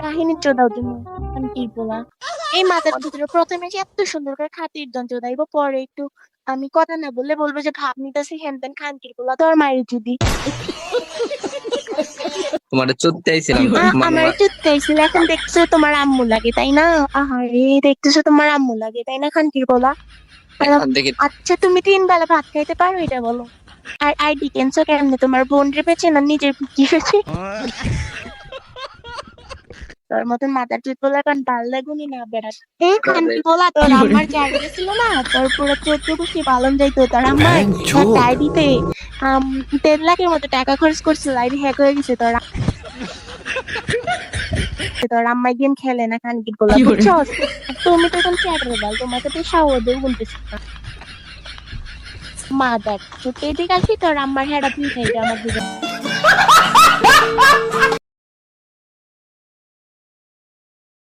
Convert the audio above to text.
কাহিনী চোদাও তুমি খানকির পোলা। এই মাথার ভিতরে প্রথমে যে এত সুন্দর করে খাতির দন চোদাইবো, পরে একটু আমি কথা না বললে বলবো যে ভাব নিতেছি হেন তেন খানকির পোলা তোর মায়ের যদি তোমার চুদতে আইছিলাম আমার চুদতে আইছিল, এখন দেখতেছো তোমার আম্মু লাগে তাই না? আহারে দেখতেছো তোমার আম্মু লাগে তাই না খানকির পোলা? দেখি আচ্ছা তুমি 3 বেলা ভাত খাইতে পারো এটা বলো? আর আইডি কেনছো কেমনে? তোমার বোন রে পেছে না নিজের কি পেছে? তোর মতন মাথার চুল পোলা কারণ ভাল লাগুনি না বেড়াত। এই খানকি পোলা তোর আমার জায়গা ছিল না, তোর পুরো 14 গোষ্ঠী পালন যাইতো তোর আমার ডায়েরিতে 10 লাখের মতো টাকা খরচ করছিল, আইডি হ্যাক হয়ে গেছে তোর। তোর আম্মাই গেম খেলে না খানকি পোলা, বুঝছো? তুমি তো এখন চ্যাটার বল, তোমাকে তো সাওয়াদেও বলতেছি না। মাদার চুটে দিকে আসি তোর আম্মার হেডা তুই খাইবে আমার দিকে।